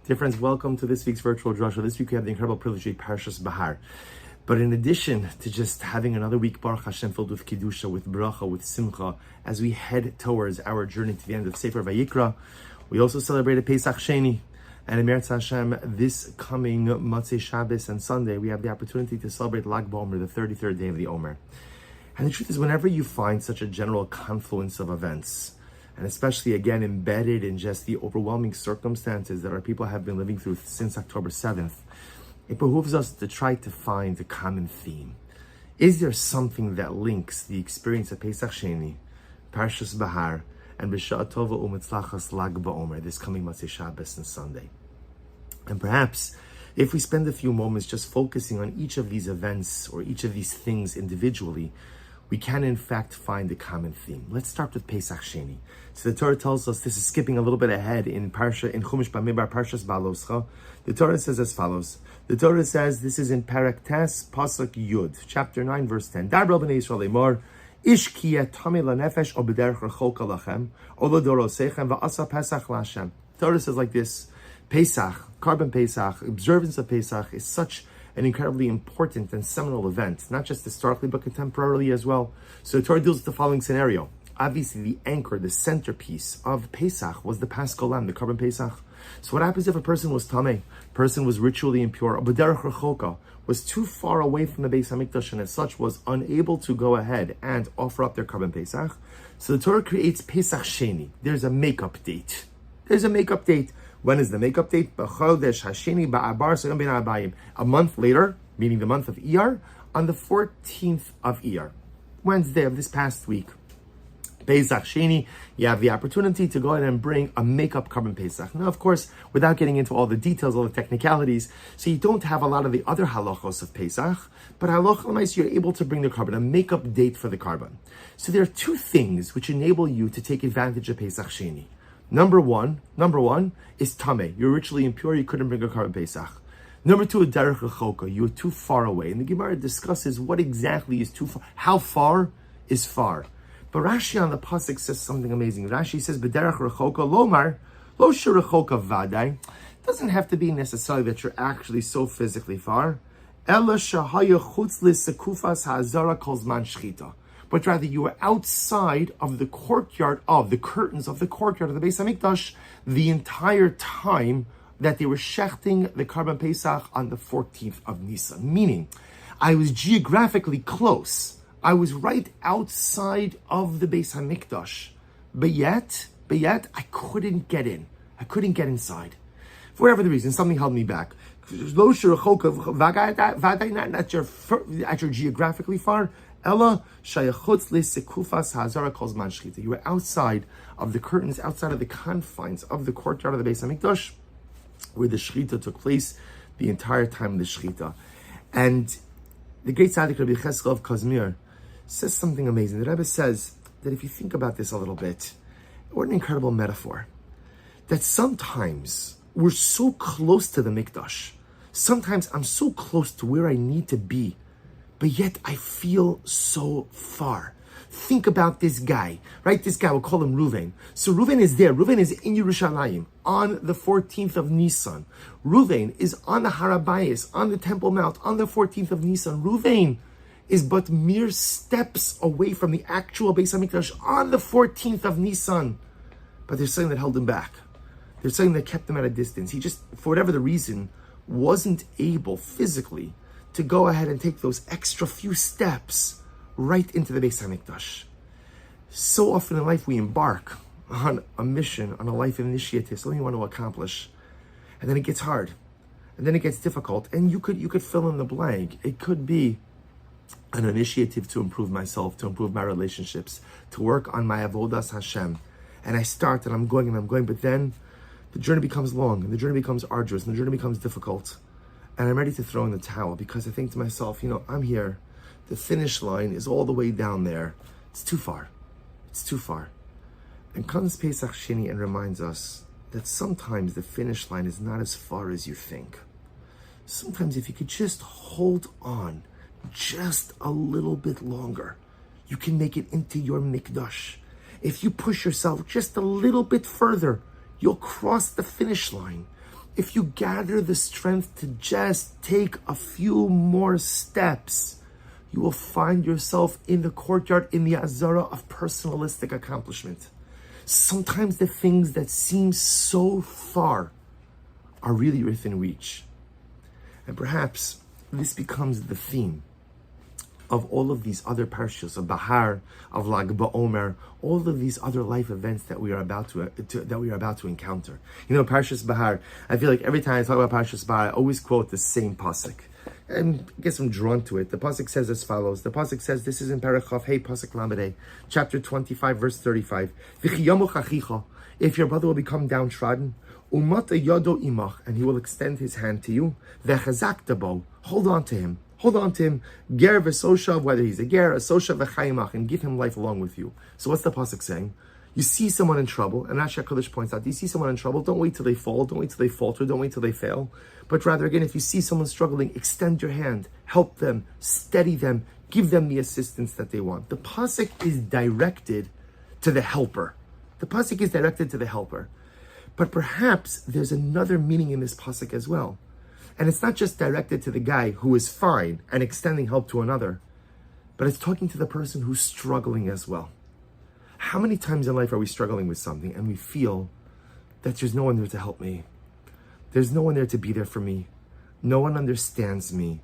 Dear friends, welcome to this week's virtual Drasha. This week we have the incredible privilege of Parshas Behar. But in addition to just having another week, Baruch Hashem, filled with Kedusha, with Bracha, with Simcha, as we head towards our journey to the end of Sefer Vayikra, we also celebrated Pesach Sheni. And in Meretz Hashem, this coming Motzei Shabbos and Sunday, we have the opportunity to celebrate Lag BaOmer, the 33rd day of the Omer. And the truth is, whenever you find such a general confluence of events, and especially again embedded in just the overwhelming circumstances that our people have been living through since October 7th, it behooves us to try to find a common theme. Is there something that links the experience of Pesach Sheni, Parshas Behar, and B'Sha'a Tova U'Mitzlachas Lag BaOmer, this coming Motzei Shabbos and Sunday? And perhaps, if we spend a few moments just focusing on each of these events or each of these things individually, we can in fact find a common theme. Let's start with Pesach Sheni. So the Torah tells us, this is skipping a little bit ahead in Chumash Bamidbar, Parshas Baloscha. The Torah says as follows. The Torah says, this is in Perek Tes, Pasuk Yud, chapter 9, verse 10. Dar b'nei Yisrael lemor, ish ki yatamei lanefesh o b'derech rechoka lachem, o l'dorosechem va'asa Pesach la'Hashem. The Torah says like this, Pesach, Carbon Pesach, observance of Pesach is such an incredibly important and seminal event, not just historically, but contemporarily as well. So the Torah deals with the following scenario. Obviously, the anchor, the centerpiece of Pesach was the Paschal Lamb, the Carbon Pesach. So what happens if a person was tamei, person was ritually impure, or b'derech rechoka, was too far away from the Beis HaMikdash and as such was unable to go ahead and offer up their Carbon Pesach? So the Torah creates Pesach Sheni. There's a makeup date. When is the makeup date? A month later, meaning the month of Iyar, on the 14th of Iyar, Wednesday of this past week. Pesach Sheni, you have the opportunity to go ahead and bring a makeup Carbon Pesach. Now, of course, without getting into all the details, all the technicalities, so you don't have a lot of the other halachos of Pesach, but halacha l'maisa, you're able to bring the carbon, a makeup date for the carbon. So there are two things which enable you to take advantage of Pesach Sheni. Number one is tamei. You're ritually impure, you couldn't bring a Carbon Pesach. Number two, a derech rechoka. You were too far away. And the Gemara discusses what exactly is too far. How far is far? But Rashi on the pasuk says something amazing. Rashi says, "B'derech rechoka lomar lo sherechoka vaday." Doesn't have to be necessarily that you're actually so physically far. Ela shahaya chutz lisekufas ha'azara kol zman shchita. But rather you were outside of the courtyard of the curtains of the courtyard of the Beis HaMikdash the entire time that they were shechting the Carbon Pesach on the 14th of Nisan. Meaning, I was geographically close. I was right outside of the Beis HaMikdash. But yet, I couldn't get in. I couldn't get inside. For whatever the reason, something held me back. Not that you're geographically far. Ella shayachutz lesekufas hazara kol zman shchita. You were outside of the curtains, outside of the confines of the courtyard of the Beis HaMikdash, where the shchita took place the entire time of the shchita. And the great tzaddik Rabbi Cheskel of Kazmir says something amazing. The Rebbe says that if you think about this a little bit, what an incredible metaphor. That sometimes we're so close to the Mikdash. Sometimes I'm so close to where I need to be, but yet I feel so far. Think about this guy, right? This guy, we'll call him Ruvain. So Ruvain is there. Ruvain is in Yerushalayim on the 14th of Nisan. Ruvain is on the Har HaBayis, on the Temple Mount, on the 14th of Nisan. Ruvain is but mere steps away from the actual Beis HaMikdash on the 14th of Nisan. But there's something that held him back. There's something that kept him at a distance. He just, for whatever the reason, wasn't able physically to go ahead and take those extra few steps right into the Beis HaMikdash. So often in life we embark on a mission, on a life initiative, something you want to accomplish, and then it gets hard, and then it gets difficult, and you could fill in the blank. It could be an initiative to improve myself, to improve my relationships, to work on my avodas Hashem, and I start and I'm going, but then the journey becomes long, and the journey becomes arduous, and the journey becomes difficult. And I'm ready to throw in the towel because I think to myself, I'm here. The finish line is all the way down there. It's too far. And comes Pesach Sheni and reminds us that sometimes the finish line is not as far as you think. Sometimes if you could just hold on just a little bit longer, you can make it into your mikdash. If you push yourself just a little bit further, you'll cross the finish line. if you gather the strength to just take a few more steps, you will find yourself in the courtyard, in the azara of personalistic accomplishment. Sometimes the things that seem so far are really within reach. And perhaps this becomes the theme of all of these other parshas, of Behar, of Lag BaOmer, all of these other life events that we are about to encounter. You know, Parshas Behar, I feel like every time I talk about Parshas Behar, I always quote the same pasuk. And I guess I'm drawn to it. The pasuk says as follows. The pasuk says, this is in Parachav Hey Pasuk Lamed, chapter 25, verse 35. V'chiyamuch achicha, if your brother will become downtrodden, umata yado imach, and he will extend his hand to you, v'chazak bo, hold on to him. Hold on to him, ger v'soshav, whether he's a ger, a soshav v'chayimach, and give him life along with you. So what's the pasuk saying? You see someone in trouble, and Rashi HaKadosh points out, you see someone in trouble, don't wait till they fall, don't wait till they falter, don't wait till they fail. But rather, again, if you see someone struggling, extend your hand, help them, steady them, give them the assistance that they want. The pasuk is directed to the helper. The pasuk is directed to the helper. But perhaps there's another meaning in this pasuk as well. And it's not just directed to the guy who is fine and extending help to another, but it's talking to the person who's struggling as well. How many times in life are we struggling with something and we feel that there's no one there to help me? There's no one there to be there for me. No one understands me.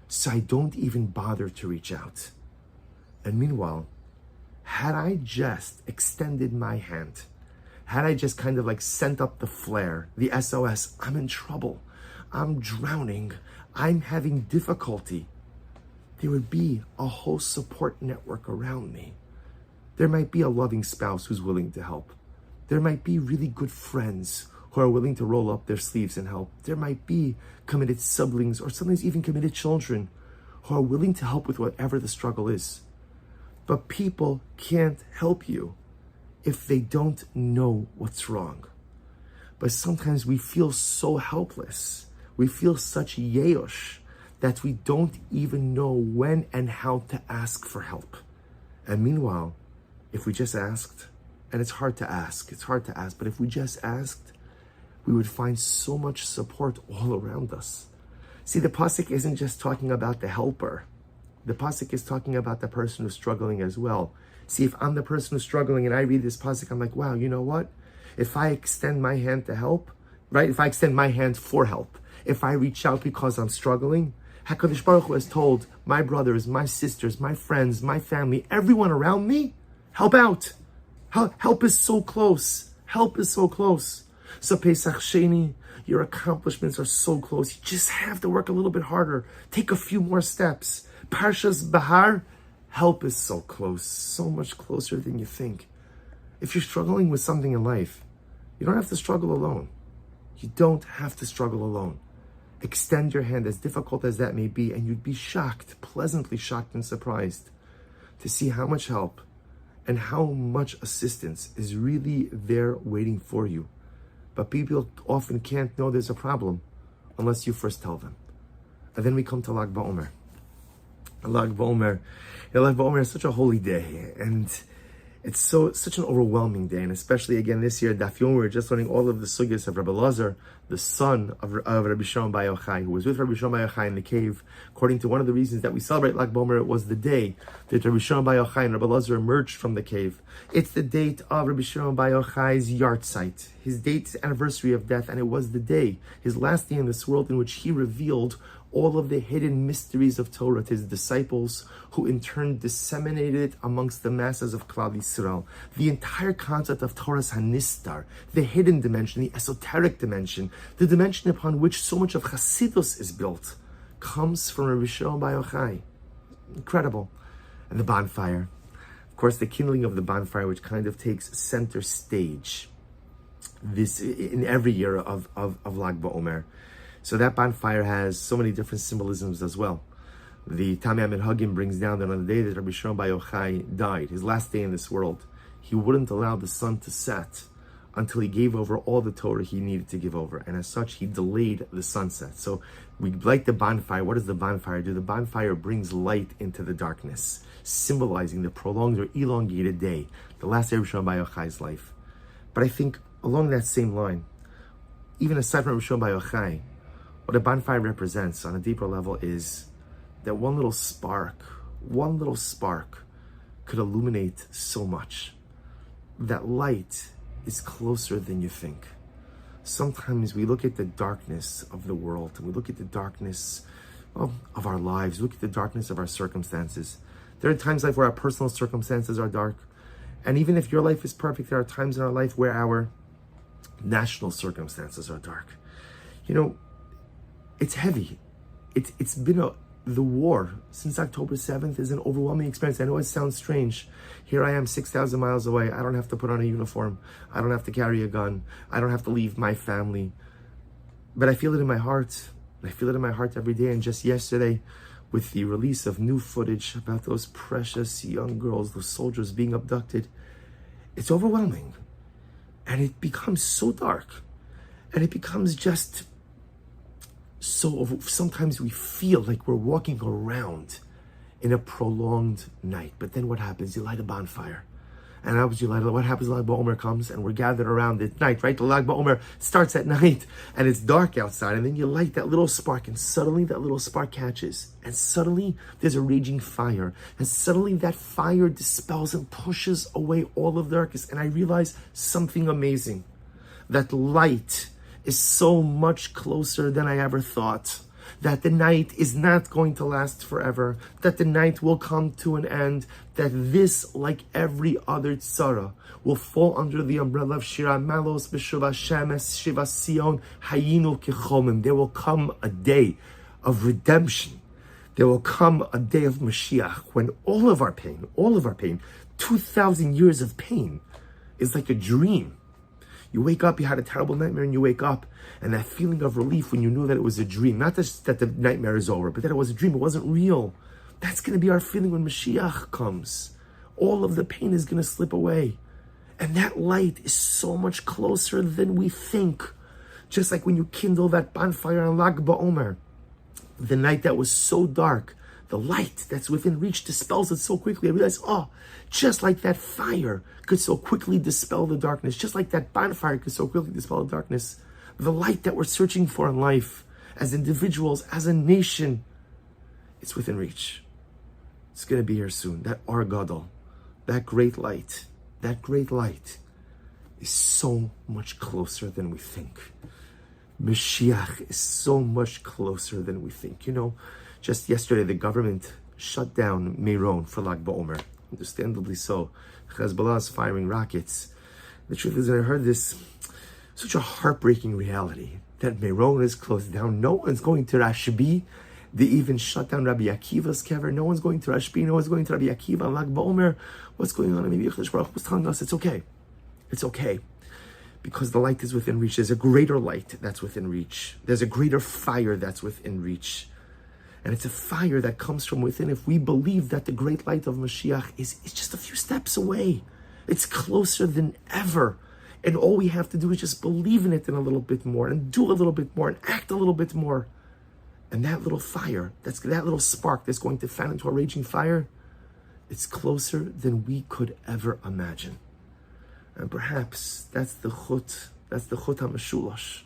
So I don't even bother to reach out. And meanwhile, had I just extended my hand, had I just kind of like sent up the flare, the SOS, I'm in trouble, I'm drowning, I'm having difficulty, there would be a whole support network around me. There might be a loving spouse who's willing to help. There might be really good friends who are willing to roll up their sleeves and help. There might be committed siblings or sometimes even committed children who are willing to help with whatever the struggle is. But people can't help you if they don't know what's wrong. But sometimes we feel so helpless. We feel such yeosh that we don't even know when and how to ask for help. And meanwhile, if we just asked, and it's hard to ask, but if we just asked, we would find so much support all around us. See, the pasuk isn't just talking about the helper. The pasuk is talking about the person who's struggling as well. See, if I'm the person who's struggling and I read this pasuk, I'm like, wow, you know what? If I extend my hand to help, right? If I extend my hand for help, if I reach out because I'm struggling, HaKadosh Baruch Hu has told my brothers, my sisters, my friends, my family, everyone around me, help out. Help is so close. Help is so close. So Pesach Sheni, your accomplishments are so close. You just have to work a little bit harder. Take a few more steps. Parshas Behar, help is so close, so much closer than you think. If you're struggling with something in life, you don't have to struggle alone. You don't have to struggle alone. Extend your hand, as difficult as that may be, and you'd be shocked, pleasantly shocked and surprised to see how much help and how much assistance is really there waiting for you. But people often can't know there's a problem unless you first tell them. And then we come to Lag BaOmer. Lag BaOmer is such a holy day, and it's such an overwhelming day, and especially again this year, Daf Yom, we're just learning all of the sugyas of Rabbi Lazar, the son of Rabbi Shimon Bar Yochai, who was with Rabbi Shimon Bar Yochai in the cave. According to one of the reasons that we celebrate Lag BaOmer, it was the day that Rabbi Shimon Bar Yochai and Rabbi Lazar emerged from the cave. It's the date of Rabbi Shimon Bar Yochai's yahrzeit, his date's anniversary of death, and it was the day, his last day in this world, in which he revealed all of the hidden mysteries of Torah to his disciples, who in turn disseminated it amongst the masses of Klal Yisrael. The entire concept of Torah's Hanistar, the hidden dimension, the esoteric dimension, the dimension upon which so much of Chassidus is built, comes from Rabbi Shimon Bar Yochai. Incredible. And the bonfire. Of course, the kindling of the bonfire, which kind of takes center stage this in every year of Lag BaOmer. So that bonfire has so many different symbolisms as well. The Tamei HaMinhagim brings down that on the day that Rabbi Shimon Bar Yochai died, his last day in this world, he wouldn't allow the sun to set until he gave over all the Torah he needed to give over. And as such, he delayed the sunset. So we light the bonfire. What does the bonfire do? The bonfire brings light into the darkness, symbolizing the prolonged or elongated day, the last day of Rabbi Shimon Bar Yochai's life. But I think along that same line, even aside from Rishon Bar Yochai, what a bonfire represents on a deeper level is that one little spark could illuminate so much. That light is closer than you think. Sometimes we look at the darkness of the world, and we look at the darkness of our lives, look at the darkness of our circumstances. There are times in life where our personal circumstances are dark. And even if your life is perfect, there are times in our life where our national circumstances are dark. It's heavy. It's been the war since October 7th is an overwhelming experience. I know it sounds strange. Here I am 6,000 miles away. I don't have to put on a uniform. I don't have to carry a gun. I don't have to leave my family. But I feel it in my heart. I feel it in my heart every day. And just yesterday, with the release of new footage about those precious young girls, those soldiers being abducted, it's overwhelming. And it becomes so dark. And it becomes just so, sometimes we feel like we're walking around in a prolonged night. But then what happens? You light a bonfire. And what happens? Lag BaOmer comes and we're gathered around at night, right? The Lag BaOmer starts at night and it's dark outside, and then you light that little spark, and suddenly that little spark catches, and suddenly there's a raging fire, and suddenly that fire dispels and pushes away all of the darkness. And I realize something amazing, that light is so much closer than I ever thought. That the night is not going to last forever, that the night will come to an end, that this, like every other tzara, will fall under the umbrella of Shira Malos, B'Shuva Shemes, Shiva Sion, Hayinu Kechomim. There will come a day of redemption. There will come a day of Mashiach, when all of our pain, 2,000 years of pain, is like a dream. You wake up, you had a terrible nightmare, and you wake up, and that feeling of relief when you knew that it was a dream, not just that the nightmare is over, but that it was a dream, it wasn't real. That's going to be our feeling when Mashiach comes. All of the pain is going to slip away. And that light is so much closer than we think. Just like when you kindle that bonfire on Lag BaOmer, the night that was so dark, the light that's within reach dispels it so quickly. I realized, just like that fire could so quickly dispel the darkness, just like that bonfire could so quickly dispel the darkness, the light that we're searching for in life, as individuals, as a nation, it's within reach. It's going to be here soon. That Or Gadol, that great light is so much closer than we think. Mashiach is so much closer than we think. Just yesterday, the government shut down Meron for Lag BaOmer. Understandably so. Hezbollah is firing rockets. The truth is that I heard this, such a heartbreaking reality, that Meron is closed down. No one's going to Rashbi. They even shut down Rabbi Akiva's kever. No one's going to Rashbi. No one's going to Rabbi Akiva on Lag BaOmer. What's going on? Maybe Yichud Baruch was telling us it's okay. It's okay. Because the light is within reach. There's a greater light that's within reach. There's a greater fire that's within reach. And it's a fire that comes from within. If we believe that the great light of Mashiach is just a few steps away, it's closer than ever. And all we have to do is just believe in it in a little bit more, and do a little bit more, and act a little bit more. And that little fire, that little spark that's going to fan into a raging fire, it's closer than we could ever imagine. And perhaps that's the chut HaMeshulash.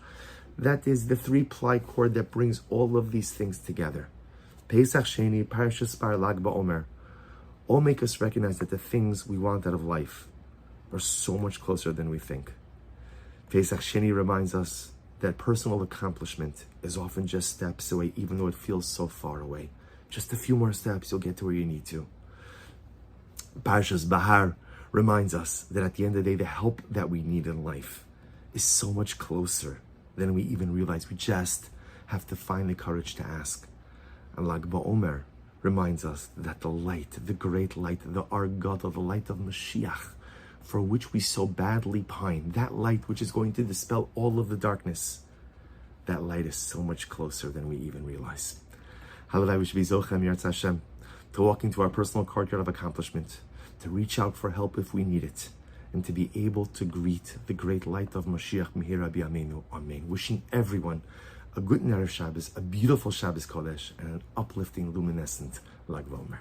That is the 3-ply cord that brings all of these things together. Pesach Sheni, Parashas Bar, Lag BaOmer, all make us recognize that the things we want out of life are so much closer than we think. Pesach Sheni reminds us that personal accomplishment is often just steps away, even though it feels so far away. Just a few more steps, you'll get to where you need to. Parashas Behar reminds us that at the end of the day, the help that we need in life is so much closer than we even realize. We just have to find the courage to ask. And Lag BaOmer reminds us that the light, the great light, the Or Gadol, the light of Mashiach, for which we so badly pine, that light which is going to dispel all of the darkness, that light is so much closer than we even realize. Hallelujah, we should be Zochem Yirtzeh Hashem, to walk into our personal courtyard of accomplishment, to reach out for help if we need it, and to be able to greet the great light of Mashiach Mihira B'Yameinu. Amen. Wishing everyone a good Erev Shabbos, a beautiful Shabbos Kodesh, and an uplifting, luminescent Lag BaOmer.